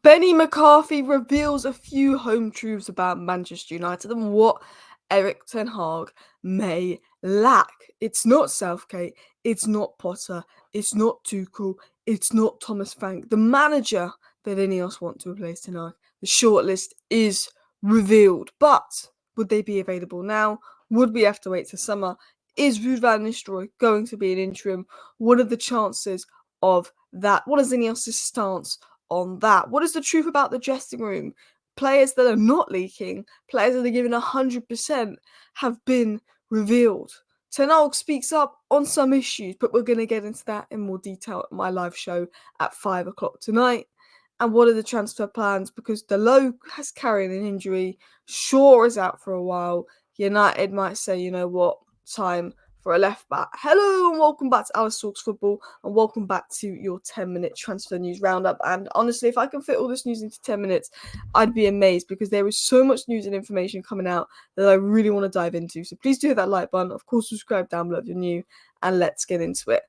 Benni McCarthy reveals a few home truths about Manchester United and what Erik Ten Hag may lack. It's not Southgate, it's not Potter, it's not Tuchel, it's not Thomas Frank, the manager that INEOS want to replace Ten Hag. The shortlist is revealed, but would they be available now? Would we have to wait till summer? Is Ruud van Nistelrooy going to be an interim? What are the chances of that? What is INEOS' stance on that? What is the truth about the dressing room? Players that are not leaking, players that are giving 100% have been revealed. Ten Hag speaks up on some issues, but we're going to get into that in more detail at my live show at 5 o'clock tonight. And what are the transfer plans? Because Dalot has carried an injury, Shaw is out for a while. United might say, you know what, time for a left back. Hello and welcome back to Alice Talks Football, and welcome back to your 10-minute transfer news roundup. And honestly, if I can fit all this news into 10 minutes, I'd be amazed, because there is so much news and information coming out that I really want to dive into. So please do hit that like button. Of course, subscribe down below if you're new, and let's get into it.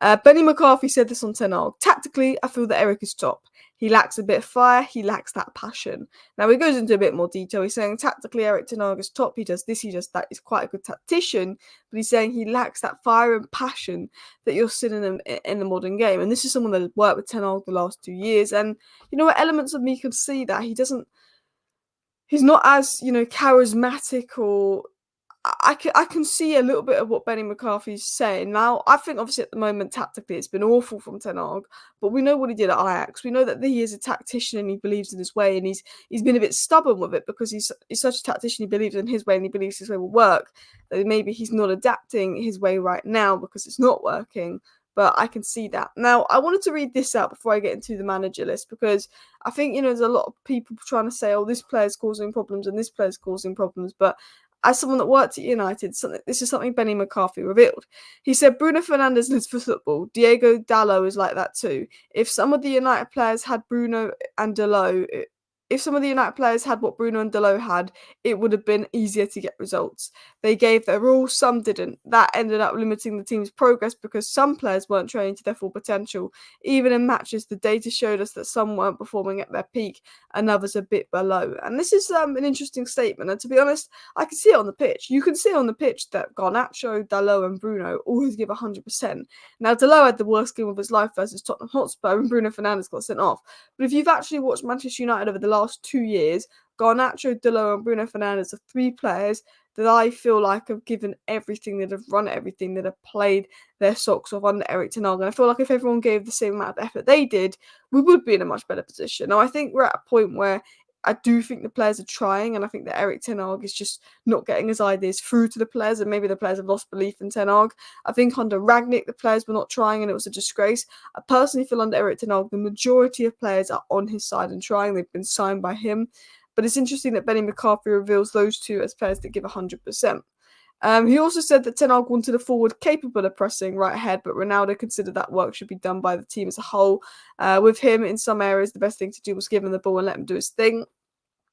Benni McCarthy said this on Ten Hag. Tactically, I feel that Erik is top. He lacks a bit of fire. He lacks that passion. Now, he goes into a bit more detail. He's saying tactically, Erik Ten Hag is top. He does this, he does that. He's quite a good tactician, but he's saying he lacks that fire and passion that you're seeing in the modern game. And this is someone that has worked with Ten Hag the last 2 years. And, you know what, elements of me can see that he's not as, charismatic, or I can see a little bit of what Benni McCarthy's saying. Now, I think obviously at the moment, tactically, it's been awful from Ten Hag, but we know what he did at Ajax. We know that he is a tactician and he believes in his way, and he's been a bit stubborn with it because he's such a tactician. He believes in his way and he believes his way will work. That maybe he's not adapting his way right now because it's not working. But I can see that. Now, I wanted to read this out before I get into the manager list, because I think, there's a lot of people trying to say, oh, this player's causing problems and this player's causing problems. But as someone that worked at United, this is something Benni McCarthy revealed. He said, Bruno Fernandes lives for football. Diego Dalot is like that too. If some of the United players had Bruno and Dalot, if some of the United players had what Bruno and Dalot had, it would have been easier to get results. They gave their all, some didn't. That ended up limiting the team's progress because some players weren't training to their full potential. Even in matches, the data showed us that some weren't performing at their peak and others a bit below. And this is an interesting statement. And to be honest, I can see it on the pitch. You can see on the pitch that Garnacho, Dalot and Bruno always give 100%. Now, Dalot had the worst game of his life versus Tottenham Hotspur, and Bruno Fernandes got sent off. But if you've actually watched Manchester United over the last 2 years, Garnacho, Dalot and Bruno Fernandes are 3 players that I feel like have given everything, that have run everything, that have played their socks off under Erik Ten Hag. And I feel like if everyone gave the same amount of effort they did, we would be in a much better position. Now, I think we're at a point where I do think the players are trying, and I think that Erik Ten Hag is just not getting his ideas through to the players, and maybe the players have lost belief in Ten Hag. I think under Rangnick, the players were not trying, and it was a disgrace. I personally feel under Erik Ten Hag, the majority of players are on his side and trying. They've been signed by him. But it's interesting that Benni McCarthy reveals those two as players that give 100%. He also said that Ten Hag wanted a forward capable of pressing right ahead, but Ronaldo considered that work should be done by the team as a whole. With him, in some areas, the best thing to do was give him the ball and let him do his thing.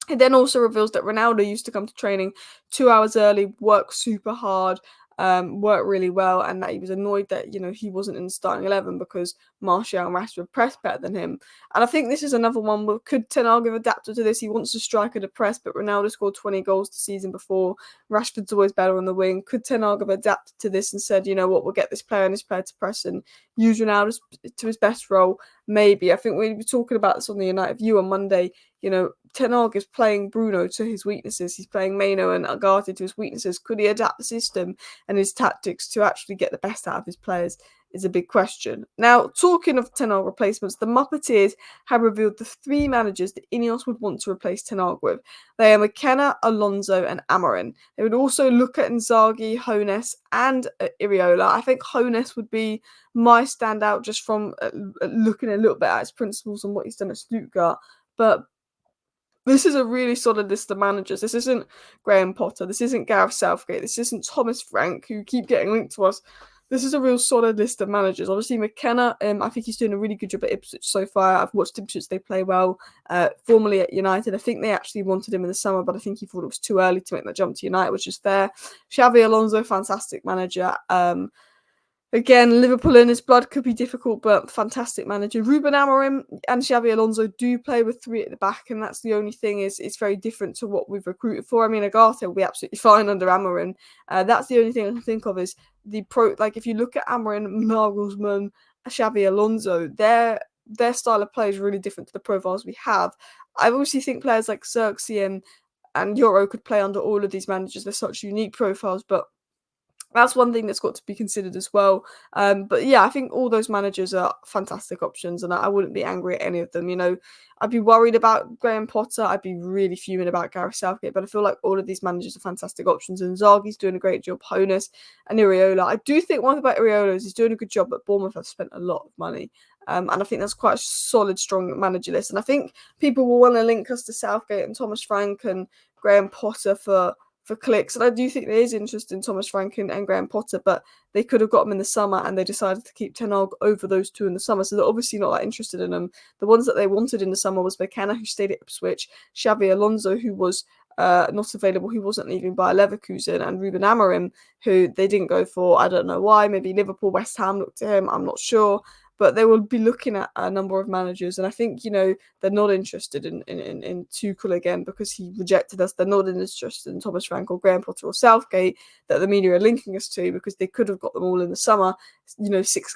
It then also reveals that Ronaldo used to come to training 2 hours early, work super hard, work really well, and that he was annoyed that, he wasn't in the starting 11 because Martial and Rashford pressed better than him. And I think this is another one where could Ten Hag have adapted to this? He wants to strike at a press, but Ronaldo scored 20 goals the season before. Rashford's always better on the wing. Could Ten Hag have adapted to this and said, you know what, we'll get this player and this player to press and use Ronaldo to his best role? Maybe. I think we were talking about this on the United View on Monday. Ten Hag is playing Bruno to his weaknesses. He's playing Maino and Ugarte to his weaknesses. Could he adapt the system and his tactics to actually get the best out of his players is a big question. Now, talking of Ten Hag replacements, the Muppeteers have revealed the 3 managers that INEOS would want to replace Ten Hag with. They are McKenna, Alonso and Amorim. They would also look at Inzaghi, Hoeneß and Iriola. I think Hoeneß would be my standout just from looking a little bit at his principles and what he's done at Stuttgart. But this is a really solid list of managers. This isn't Graham Potter. This isn't Gareth Southgate. This isn't Thomas Frank, who keep getting linked to us. This is a real solid list of managers. Obviously, McKenna, I think he's doing a really good job at Ipswich so far. I've watched Ipswich, they play well. Formerly at United, I think they actually wanted him in the summer, but I think he thought it was too early to make that jump to United, which is fair. Xavi Alonso, fantastic manager. Again, Liverpool in his blood could be difficult, but fantastic manager. Ruben Amorim and Xabi Alonso do play with 3 at the back, and that's the only thing is it's very different to what we've recruited for. I mean, Agartha will be absolutely fine under Amorim. That's the only thing I can think of is if you look at Amorim, Nagelsmann, Xabi Alonso, their style of play is really different to the profiles we have. I obviously think players like Xerxes and Euro could play under all of these managers. They're such unique profiles, but that's one thing that's got to be considered as well. But yeah, I think all those managers are fantastic options, and I wouldn't be angry at any of them. I'd be worried about Graham Potter. I'd be really fuming about Gareth Southgate, but I feel like all of these managers are fantastic options, and Zagi's doing a great job. Honus and Iriola. I do think one thing about Iriola is he's doing a good job, but Bournemouth have spent a lot of money. And I think that's quite a solid, strong manager list. And I think people will want to link us to Southgate and Thomas Frank and Graham Potter for clicks. And I do think there is interest in Thomas Frank and Graham Potter, but they could have got them in the summer and they decided to keep Ten Hag over those 2 in the summer. So they're obviously not that interested in them. The ones that they wanted in the summer was McKenna, who stayed at Ipswich, Xabi Alonso, who was not available, who wasn't leaving by Leverkusen, and Ruben Amorim, who they didn't go for. I don't know why. Maybe Liverpool, West Ham looked at him. I'm not sure. But they will be looking at a number of managers. And I think, they're not interested in Tuchel again because he rejected us. They're not interested in Thomas Frank or Graham Potter or Southgate that the media are linking us to because they could have got them all in the summer. With 6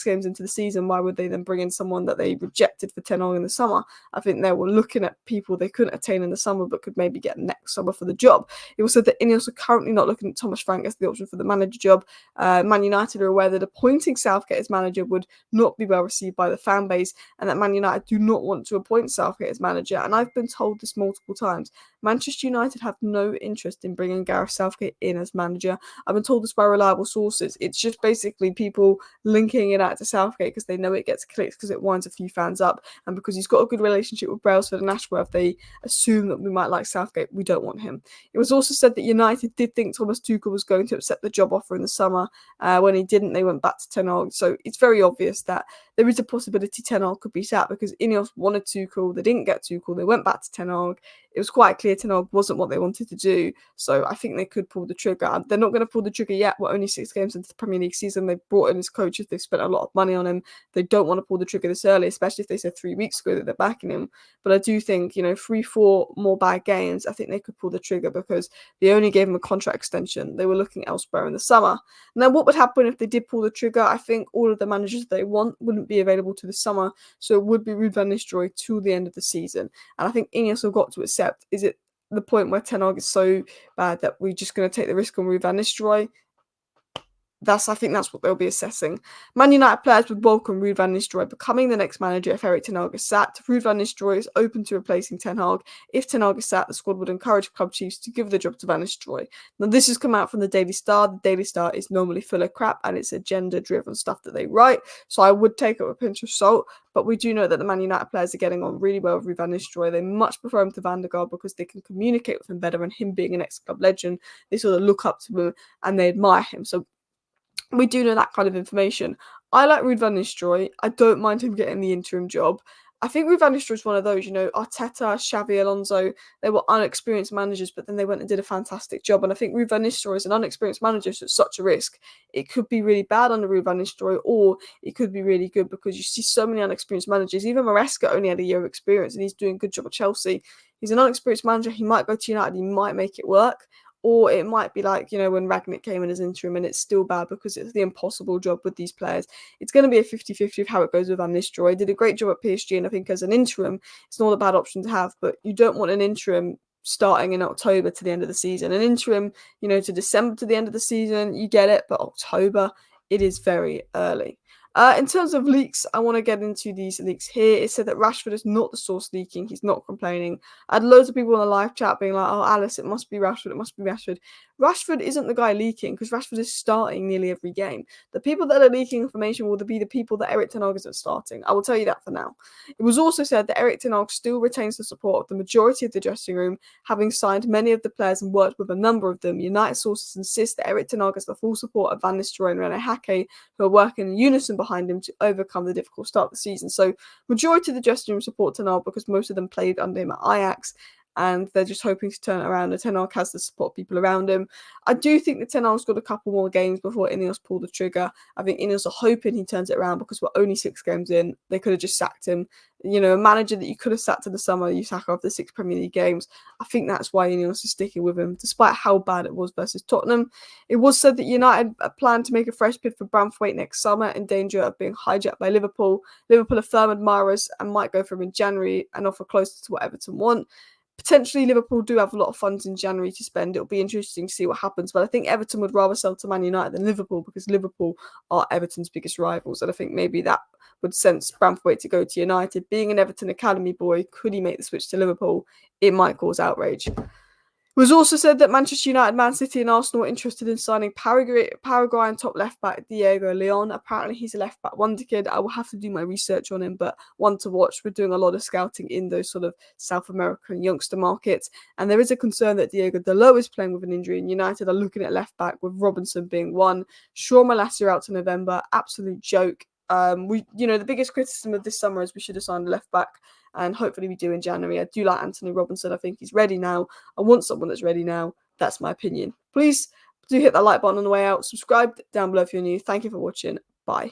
games into the season, why would they then bring in someone that they rejected for Ten Hag in the summer? I think they were looking at people they couldn't attain in the summer but could maybe get next summer for the job. It was said that INEOS are currently not looking at Thomas Frank as the option for the manager job. Man United are aware that appointing Southgate as manager would not be well received by the fan base, and that Man United do not want to appoint Southgate as manager. And I've been told this multiple times. Manchester United have no interest in bringing Gareth Southgate in as manager. I've been told this by reliable sources. It's just basically people linking it out to Southgate because they know it gets clicks because it winds a few fans up, and because he's got a good relationship with Brailsford and Ashworth, they assume that we might like Southgate. We don't want him. It was also said that United did think Thomas Tuchel was going to accept the job offer in the summer. When he didn't, they went back to Ten Hag. So it's very obvious that there is a possibility Ten Hag could be sacked because INEOS wanted Tuchel. They didn't get Tuchel. They went back to Ten Hag. It was quite clear Ten Hag wasn't what they wanted to do. So I think they could pull the trigger. They're not going to pull the trigger yet. We're only 6 games into the Premier League season. They've brought in his coaches. They've spent a lot of money on him. They don't want to pull the trigger this early, especially if they said 3 weeks ago that they're backing him. But I do think, 3-4 more bad games, I think they could pull the trigger because they only gave him a contract extension. They were looking elsewhere in the summer. Now, what would happen if they did pull the trigger? I think all of the managers they want wouldn't be available to the summer. So it would be Ruud van Nistelrooy till the end of the season. And I think INEOS have got to accept, is it the point where Ten Hag is so bad that we're just going to take the risk on Ruud van Nistelrooy? I think that's what they'll be assessing. Man United players would welcome Ruud van Nistelrooy becoming the next manager if Erik Ten Hag is sacked. Ruud van Nistelrooy is open to replacing Ten Hag. If Ten Hag is sacked, the squad would encourage club chiefs to give the job to Van Nistelrooy. Now, this has come out from the Daily Star. The Daily Star is normally full of crap and it's agenda-driven stuff that they write, so I would take it with a pinch of salt. But we do know that the Man United players are getting on really well with Ruud van Nistelrooy. They much prefer him to Van der Gaal because they can communicate with him better, and him being an ex-club legend, they sort of look up to him and they admire him. So we do know that kind of information. I like Ruud van Nistelrooy. I don't mind him getting the interim job. I think Ruud van Nistelrooy is one of those, Arteta, Xabi Alonso, they were unexperienced managers, but then they went and did a fantastic job. And I think Ruud van Nistelrooy is an unexperienced manager, so it's such a risk. It could be really bad under Ruud van Nistelrooy, or it could be really good because you see so many unexperienced managers. Even Maresca only had a year of experience and he's doing a good job at Chelsea. He's an unexperienced manager. He might go to United. He might make it work. Or it might be like, when Ragnick came in as interim and it's still bad because it's the impossible job with these players. It's going to be a 50-50 of how it goes with Van Nistelrooy. He did a great job at PSG, and I think as an interim, it's not a bad option to have, but you don't want an interim starting in October to the end of the season. An interim, to December to the end of the season, you get it, but October, it is very early. In terms of leaks, I want to get into these leaks here. It said that Rashford is not the source leaking. He's not complaining. I had loads of people in the live chat being like, oh, Alice, it must be Rashford. It must be Rashford. Rashford isn't the guy leaking because Rashford is starting nearly every game. The people that are leaking information will be the people that Erik Ten Hag isn't starting. I will tell you that for now. It was also said that Erik Ten Hag still retains the support of the majority of the dressing room, having signed many of the players and worked with a number of them. United sources insist that Erik Ten Hag has the full support of Van Nistelrooy and Rene Hake, who are working in unison behind him to overcome the difficult start of the season. So majority of the dressing room support Ten Hag because most of them played under him at Ajax. and they're just hoping to turn it around. And Ten Hag has the support people around him. I do think that Ten Hag's got a couple more games before INEOS pull the trigger. I think INEOS are hoping he turns it around because we're only 6 games in. They could have just sacked him. You know, a manager that you could have sacked in the summer, you sack after 6 Premier League games. I think that's why INEOS is sticking with him, despite how bad it was versus Tottenham. It was said that United plan to make a fresh bid for Branthwaite next summer, in danger of being hijacked by Liverpool. Liverpool are firm admirers and might go for him in January and offer closer to what Everton want. Potentially, Liverpool do have a lot of funds in January to spend. It'll be interesting to see what happens. But I think Everton would rather sell to Man United than Liverpool, because Liverpool are Everton's biggest rivals. And I think maybe that would sense Branthwaite to go to United. Being an Everton academy boy, could he make the switch to Liverpool? It might cause outrage. It was also said that Manchester United, Man City and Arsenal are interested in signing Paraguayan top left-back Diego Leon. Apparently he's a left-back wonder kid. I will have to do my research on him, but one to watch. We're doing a lot of scouting in those sort of South American youngster markets. And there is a concern that Diego Dalot is playing with an injury, and United are looking at left-back, with Robinson being one. Shaw Malacia out to November. Absolute joke. The biggest criticism of this summer is we should have signed a left-back, and hopefully we do in January. I do like Anthony Robinson. I think he's ready now. I want someone that's ready now. That's my opinion. Please do hit that like button on the way out. Subscribe down below if you're new. Thank you for watching. Bye.